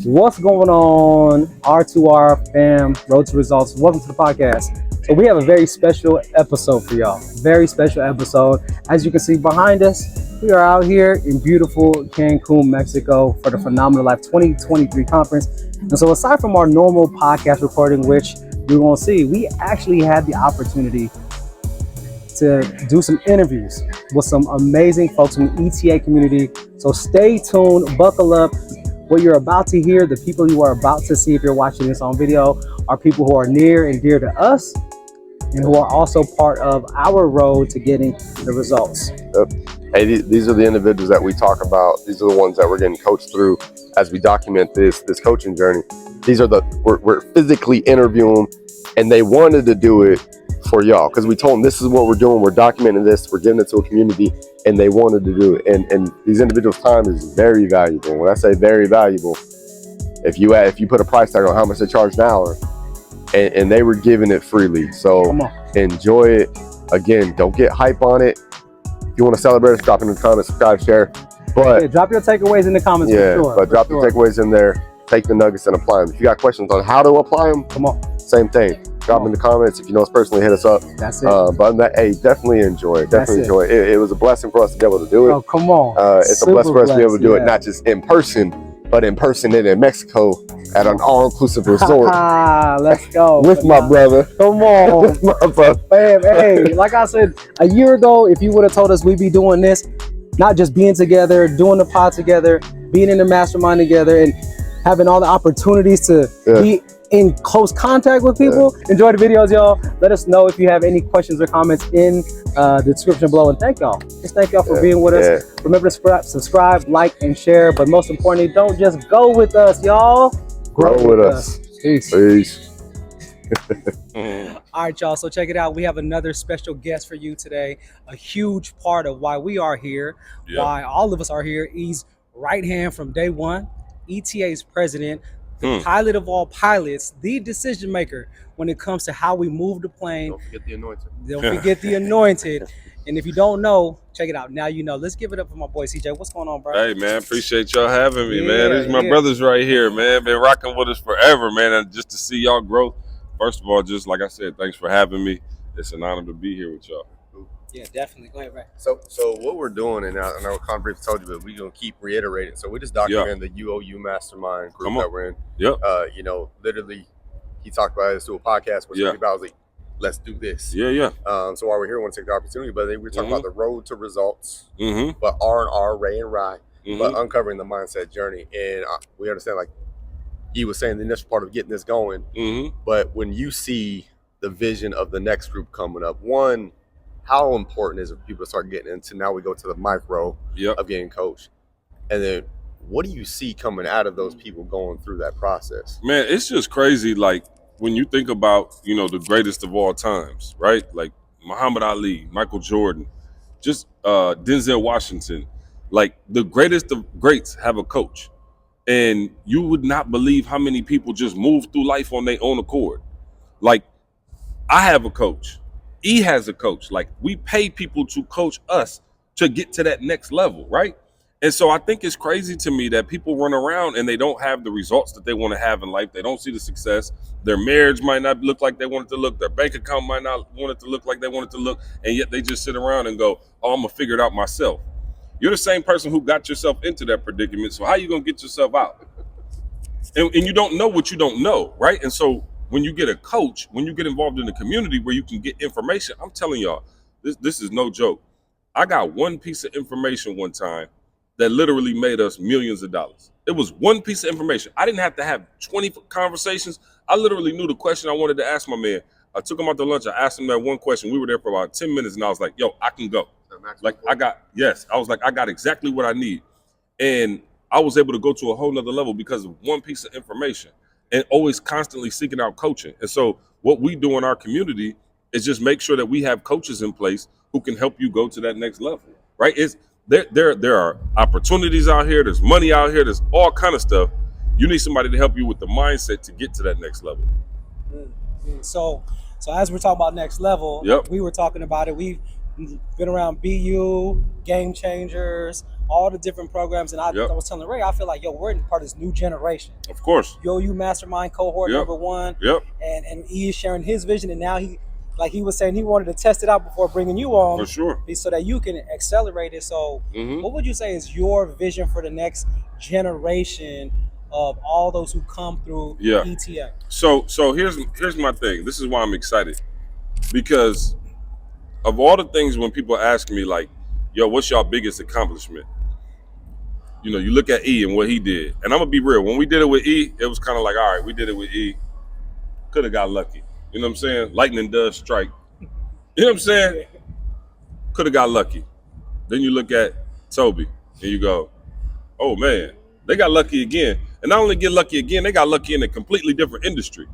What's going on, R2R fam, Road to Results? Welcome to the podcast. So we have a very special episode for y'all. Very special episode. As you can see behind us, we are out here in beautiful Cancun, Mexico for the Phenomenal Life 2023 conference. And so aside from our normal podcast recording, which you won't see, we actually had the opportunity to do some interviews with some amazing folks from the ETA community. So stay tuned, buckle up. What you're about to hear, the people you are about to see if you're watching this on video, are people who are near and dear to us and who are also part of our road to getting the results. Yep. Hey, these are the individuals that we talk about. These are the ones that we're getting coached through as we document this coaching journey. These are we're physically interviewing them, and they wanted to do it for y'all because we told them this is what we're doing. We're documenting this. We're giving it to a community, and they wanted to do it. And these individuals' time is very valuable. When I say very valuable, if you put a price tag on how much they charge an hour, and they were giving it freely. So enjoy it. Again, don't get hype on it. If you want to celebrate us, drop in the comments, subscribe, share. But drop your takeaways in the comments. Yeah, for sure, but drop the takeaways in there. Take the nuggets and apply them. If you got questions on how to apply them, same thing. Drop in the comments. If you know us personally, hit us up. That's it. But other than that, hey, definitely enjoy it. Definitely enjoy it. It was a blessing for us to be able to do it. Oh, come on. It's a blessing for us to be able to do it, not just in person, but in person and in Mexico at an all-inclusive resort. Let's go. With my brother. Come on. With my brother. Bam, hey, like I said, a year ago, if you would have told us we'd be doing this, not just being together, doing the pod together, being in the mastermind together, and having all the opportunities to be in close contact with people. Enjoy the videos, y'all. Let us know if you have any questions or comments in the description below. And thank y'all. Just thank y'all for being with us. Remember to subscribe, like, and share. But most importantly, don't just go with us, y'all. Grow with us. Peace. All right, y'all. So check it out. We have another special guest for you today. A huge part of why we are here, why all of us are here. He's right hand from day one. ETA's president, the pilot of all pilots, the decision maker when it comes to how we move the plane. Don't forget the anointed. Don't forget the anointed. And if you don't know, check it out. Now you know. Let's give it up for my boy CJ. What's going on, bro? Hey, man, appreciate y'all having me, man. These my brothers right here, man. Been rocking with us forever, man. And just to see y'all grow. First of all, just like I said, thanks for having me. It's an honor to be here with y'all. Yeah, definitely. Go ahead, Ray. So what we're doing, and I know Con briefly told you, but we're gonna keep reiterating. So we just documented the UOU Mastermind group that we're in. You know, literally, he talked about us do a podcast, which about was like, let's do this. So while we're here, we want to take the opportunity. But then we're talking about the road to results, but R&R, Rhy and Ray, but uncovering the mindset journey. And we understand, like he was saying, the initial part of getting this going. But when you see the vision of the next group coming up, one, how important is it for people to start getting into, now we go to the micro of getting coached. And then what do you see coming out of those people going through that process? Man, it's just crazy. Like when you think about, you know, the greatest of all times, right? Like Muhammad Ali, Michael Jordan, just Denzel Washington, like the greatest of greats have a coach. And you would not believe how many people just move through life on their own accord. Like I have a coach. He has a coach. Like we pay people to coach us to get to that next level, right? And so I think it's crazy to me that people run around and they don't have the results that they want to have in life. They don't see the success. Their marriage might not look like they want it to look. Their bank account might not want it to look like they want it to look. And yet they just sit around and go, oh, I'm gonna figure it out myself. You're the same person who got yourself into that predicament. So how you gonna get yourself out? And you don't know what you don't know, right? And so when you get a coach, when you get involved in the community where you can get information, I'm telling y'all, this is no joke. I got one piece of information one time that literally made us millions of dollars. It was one piece of information. I didn't have to have 20 conversations. I literally knew the question I wanted to ask my man. I took him out to lunch. I asked him that one question. We were there for about 10 minutes and I was like, yo, I can go. Like I got exactly what I need. And I was able to go to a whole nother level because of one piece of information. And always constantly seeking out coaching. And so what we do in our community is just make sure that we have coaches in place who can help you go to that next level, right? There are opportunities out here. There's money out here. There's all kind of stuff. You need somebody to help you with the mindset to get to that next level. So as we're talking about next level, we were talking about it. We've been around BU, Game Changers, all the different programs. And I was telling Ray, I feel like, yo, we're part of this new generation. Of course. You Mastermind cohort number 1. And he is sharing his vision. And now like he was saying, he wanted to test it out before bringing you on. For sure. So that you can accelerate it. So what would you say is your vision for the next generation of all those who come through ETA? So here's my thing. This is why I'm excited. Because of all the things when people ask me like, yo, what's your biggest accomplishment? You know, you look at E and what he did. And I'm gonna be real. When we did it with E, it was kind of like, all right, we did it with E. Could have got lucky. You know what I'm saying? Lightning does strike. You know what I'm saying? Could have got lucky. Then you look at Toby and you go, oh man, they got lucky again. And not only get lucky again, they got lucky in a completely different industry.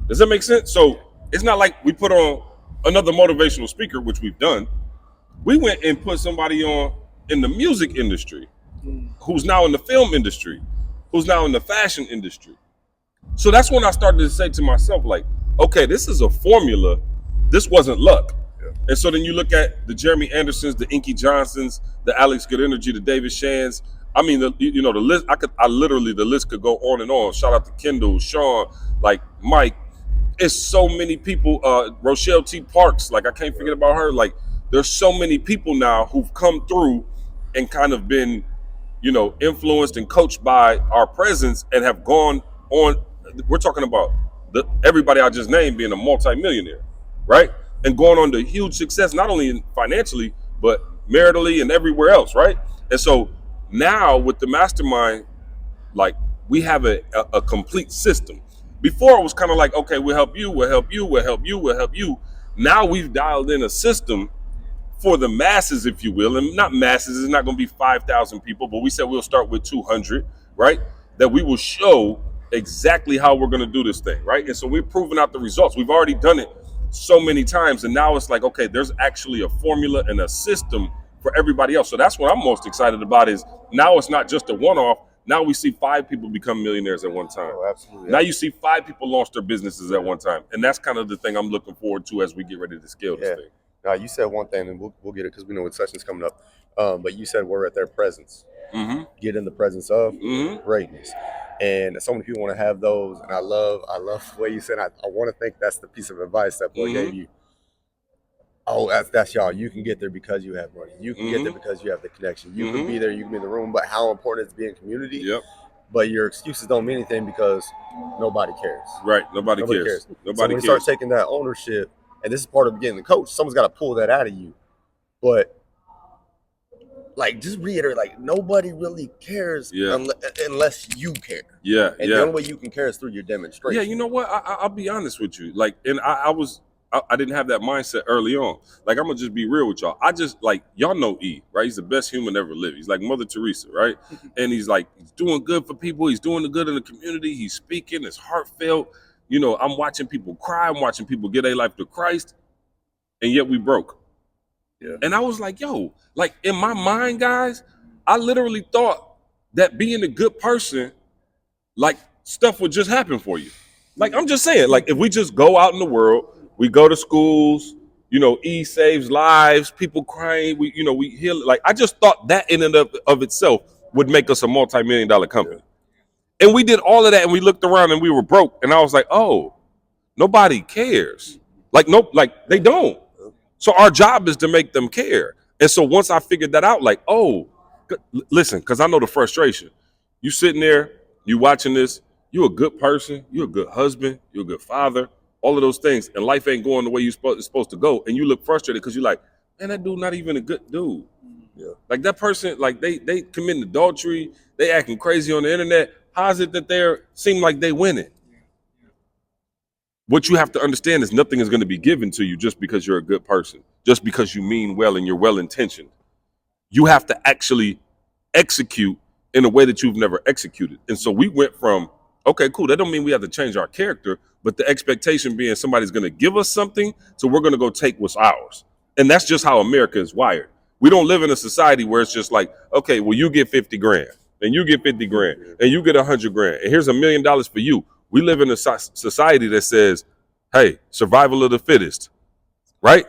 Does that make sense? So it's not like we put on another motivational speaker, which we've done. We went and put somebody on in the music industry, who's now in the film industry, who's now in the fashion industry. So that's when I started to say to myself, like, okay, this is a formula. This wasn't luck. And so then you look at the Jeremy Andersons, the Inky Johnsons, the Alex Good Energy, the David Shans. I mean, the list. The list could go on and on. Shout out to Kendall, Sean, like Mike. It's so many people. Rochelle T. Parks, like I can't forget about her. Like there's so many people now who've come through and kind of been, influenced and coached by our presence and have gone on. We're talking about everybody I just named being a multimillionaire, right? And going on to huge success, not only financially, but maritally and everywhere else, right? And so now with the Mastermind, like we have a complete system. Before it was kind of like, okay, we'll help you, we'll help you, we'll help you, we'll help you. Now we've dialed in a system for the masses, if you will, and not masses, it's not going to be 5,000 people, but we said we'll start with 200, right? That we will show exactly how we're going to do this thing, right? And so we're proving out the results. We've already done it so many times, and now it's like, okay, there's actually a formula and a system for everybody else. So that's what I'm most excited about is now it's not just a one-off. Now we see 5 people become millionaires at one time. Oh, absolutely. Now you see 5 people launch their businesses at one time. And that's kind of the thing I'm looking forward to as we get ready to scale this thing. Now, you said one thing, and we'll get it because we know what session's coming up. But you said we're at their presence. Mm-hmm. Get in the presence of greatness. And so many people want to have those. And I love the way you said, I want to think that's the piece of advice that boy gave you. Oh, that's y'all. You can get there because you have money. You can get there because you have the connection. You can be there, you can be in the room, but how important it's being community. Yep. But your excuses don't mean anything because nobody cares. Right. Nobody cares. So when you start taking that ownership, and this is part of being the coach, someone's got to pull that out of you. But like, just reiterate, like nobody really cares unless you care. Yeah. And the only way you can care is through your demonstration. Yeah. You know what? I'll be honest with you. Like, and I didn't have that mindset early on. Like, I'm gonna just be real with y'all. I just like, y'all know E, right? He's the best human ever lived. He's like Mother Teresa, right? And he's doing good for people. He's doing the good in the community. He's speaking. It's heartfelt. I'm watching people cry. I'm watching people give their life to Christ. And yet we broke. Yeah. And I was like, yo, like in my mind, guys, I literally thought that being a good person, like stuff would just happen for you. Like, I'm just saying, like if we just go out in the world, we go to schools, E saves lives, people crying, we heal. Like, I just thought that in and of itself would make us a multi-million-dollar company. And we did all of that and we looked around and we were broke. And I was like, oh, nobody cares. Like, they don't. So our job is to make them care. And so once I figured that out, like, oh, listen, because I know the frustration. You sitting there, you watching this, you a good person, you a good husband, you a good father, all of those things, and life ain't going the way it's supposed to go, and you look frustrated because you're like, man, that dude not even a good dude. Yeah. Like that person, like they committing adultery, they acting crazy on the internet. How is it that they seem like they winning? What you have to understand is nothing is going to be given to you just because you're a good person, just because you mean well and you're well-intentioned. You have to actually execute in a way that you've never executed. And so we went from, okay, cool, that don't mean we have to change our character, but the expectation being somebody's going to give us something, so we're going to go take what's ours. And that's just how America is wired. We don't live in a society where it's just like, okay, well, you get 50 grand, and you get 50 grand, and you get 100 grand, and here's $1 million for you. We live in a society that says, hey, survival of the fittest, right?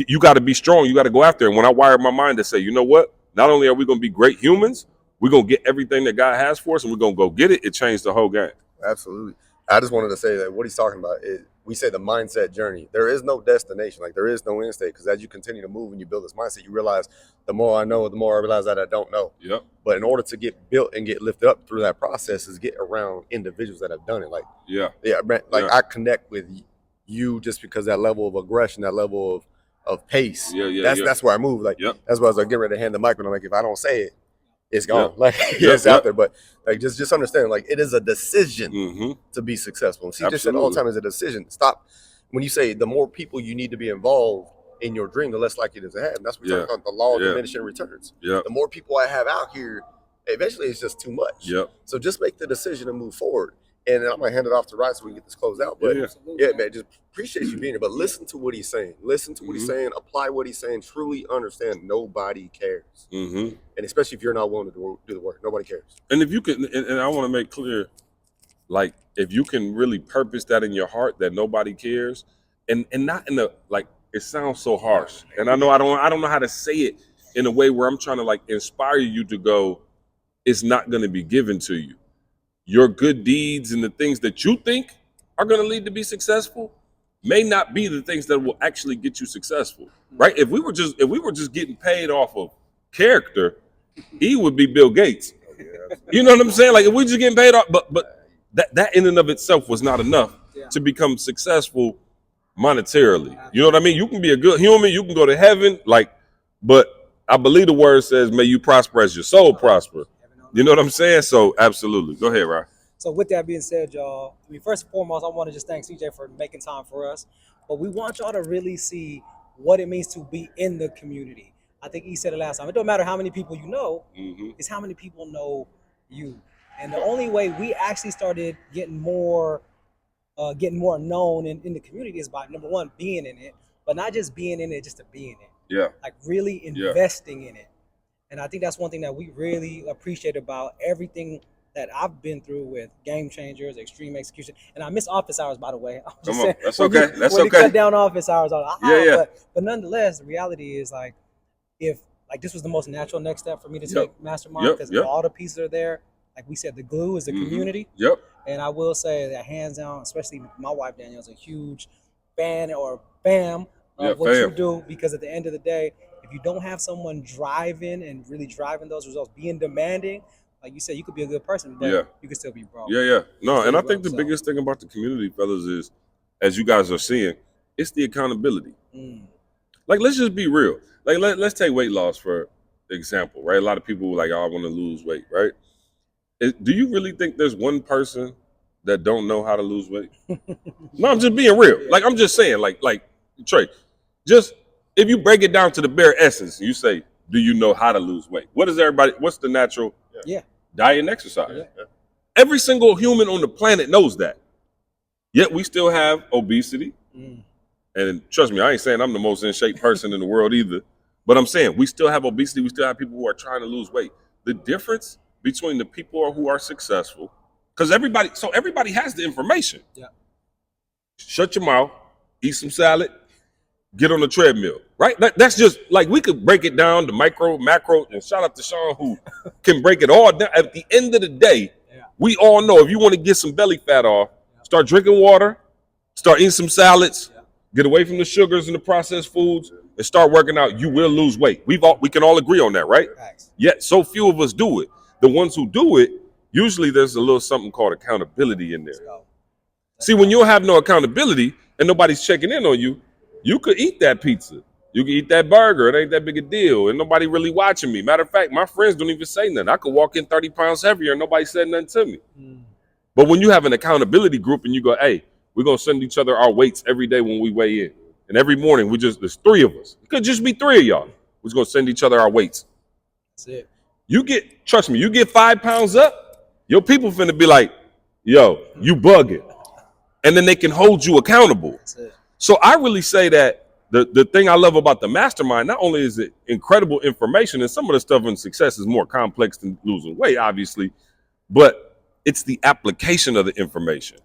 You got to be strong. You got to go after it. And when I wired my mind to say, you know what? not only are we going to be great humans, we're going to get everything that God has for us, and we're going to go get it. It changed the whole game. Absolutely. I just wanted to say that what he's talking about is, we say the mindset journey. There is no destination. Like, there is no end state, because as you continue to move and you build this mindset, you realize the more I know, the more I realize that I don't know. Yep. But in order to get built and get lifted up through that process is get around individuals that have done it. Like, I connect with you just because that level of aggression, that level of pace. That's where I move. Like, that's why I was like, get ready to hand the mic, and I'm like, if I don't say it, it's gone. Like, it's out there. But like, just understand, like, it is a decision to be successful. And CJ said all the time, it's a decision. Stop. When you say the more people you need to be involved in your dream, the less likely it is to happen. That's what we're talking about, the law of diminishing returns. The more people I have out here, eventually it's just too much. So just make the decision to move forward. And I'm gonna hand it off to Rhy so we can get this closed out. But man, just appreciate you being here. But listen to what he's saying. Listen to what he's saying. Apply what he's saying. Truly understand. Nobody cares. And especially if you're not willing to do the work, nobody cares. And if you can, and I want to make clear, like, if you can really purpose that in your heart that nobody cares, and not in the, like, it sounds so harsh. And I know I don't know how to say it in a way where I'm trying to, like, inspire you to go, it's not going to be given to you. Your good deeds and the things that you think are going to lead to be successful may not be the things that will actually get you successful, right? If we were just getting paid off of character, he would be Bill Gates. You know what I'm saying? Like, if we just getting paid off, but that in and of itself was not enough to become successful monetarily. You know what I mean? You can be a good human, you can go to heaven, like, but I believe the word says, may you prosper as your soul prosper. You know what I'm saying? So absolutely. Go ahead, Rhy. So with that being said, y'all, I mean, first and foremost, I want to just thank CJ for making time for us. But we want y'all to really see what it means to be in the community. I think he said it last time. It don't matter how many people you know, it's how many people know you. And the only way we actually started getting more known in the community is by, number one, being in it, but not just being in it, just to be in it. Yeah. Like, really investing in it. And I think that's one thing that we really appreciate about everything that I've been through with Game Changers, Extreme Execution. And I miss office hours, by the way. Come on, that's okay. That's okay. Cut down office hours. But nonetheless, the reality is, like, if, like, this was the most natural next step for me to take Mastermind, because all the pieces are there. Like we said, the glue is the community. And I will say that hands down, especially my wife Danielle is a huge fan or fam of what you do, because at the end of the day, if you don't have someone driving and really driving those results, being demanding, like you said, you could be a good person, but you could still be broke. No, and I think the biggest thing about the community, fellas, is, as you guys are seeing, it's the accountability. Like, let's just be real. Like, let's take weight loss for example, right? A lot of people like, oh, I want to lose weight, right? Do you really think there's one person that don't know how to lose weight? No, I'm just being real. Like, I'm just saying, like Trey, just, if you break it down to the bare essence, you say, do you know how to lose weight? What's the natural diet and exercise? Every single human on the planet knows that. Yet we still have obesity. And trust me, I ain't saying I'm the most in shape person in the world either. But I'm saying we still have obesity. We still have people who are trying to lose weight. The difference between the people who are successful, because everybody has the information. Shut your mouth, eat some salad, get on the treadmill, right? That's just, like, we could break it down to micro, macro, and shout out to Sean who can break it all down. At the end of the day, we all know if you want to get some belly fat off, start drinking water, start eating some salads, get away from the sugars and the processed foods, and start working out, you will lose weight. We can all agree on that, right? Yet so few of us do it. The ones who do it, usually there's a little something called accountability in there. See, when you don't have no accountability and nobody's checking in on you, you could eat that pizza. You can eat that burger. It ain't that big a deal. And nobody really watching me. Matter of fact, my friends don't even say nothing. I could walk in 30 pounds heavier and nobody said nothing to me. But when you have an accountability group and you go, hey, we're going to send each other our weights every day when we weigh in. And every morning, there's 3 of us. It could just be 3 of y'all. We're going to send each other our weights. That's it. Trust me, you get 5 pounds up, your people finna be like, yo, you bugging. And then they can hold you accountable. That's it. So I really say that the thing I love about the Mastermind, not only is it incredible information, and some of the stuff in success is more complex than losing weight, obviously, but it's the application of the information,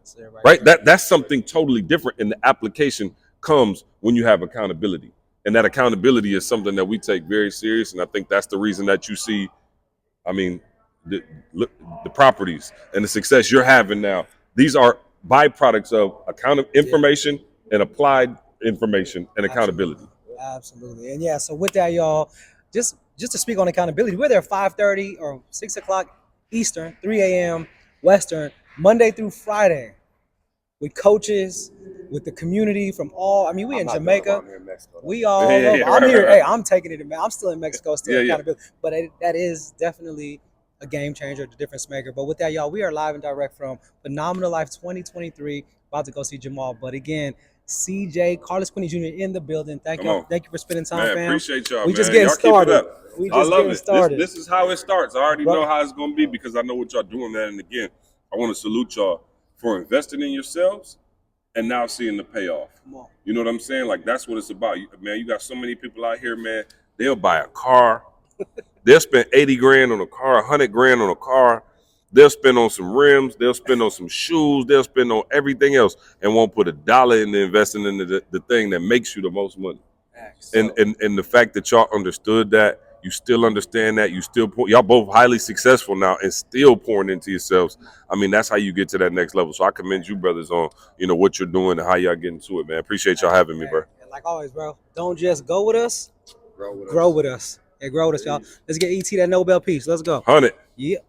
right? That's something totally different, and the application comes when you have accountability. And that accountability is something that we take very serious. And I think that's the reason that you see, I mean, the properties and the success you're having now. These are byproducts of information and applied information and accountability. Absolutely. And yeah, so with that, y'all, just to speak on accountability, we're there 5:30 or 6 o'clock Eastern, 3 a.m. Western, Monday through Friday, with coaches, with the community from all. I mean, we in Jamaica. We all. I'm here. Hey, I'm taking it. I'm still in Mexico, still accountability. But that is definitely a game changer, the difference maker. But with that, y'all, we are live and direct from Phenomenal Life 2023. About to go see Jamal. But again, CJ, Carlas Quinney Jr. in the building. Thank you for spending time, fam. Appreciate y'all. We just getting started. I love it. This is how it starts. I already know how it's gonna be because I know what y'all doing, man. And again, I want to salute y'all for investing in yourselves and now seeing the payoff. You know what I'm saying? Like, that's what it's about. Man, you got so many people out here, man. They'll buy a car. They'll spend 80 grand on a car, 100 grand on a car. They'll spend on some rims. They'll spend on some shoes. They'll spend on everything else and won't put $1 into investing in the thing that makes you the most money. And the fact that y'all understood that, you still understand that, y'all both highly successful now and still pouring into yourselves. I mean, that's how you get to that next level. So I commend you brothers on, what you're doing and how y'all getting to it, man. Appreciate y'all having me, bro. Like always, bro. Don't just go with us, grow with us. Hey, grow with us, y'all. Let's get ET that Nobel Peace. Let's go. 100. Yeah.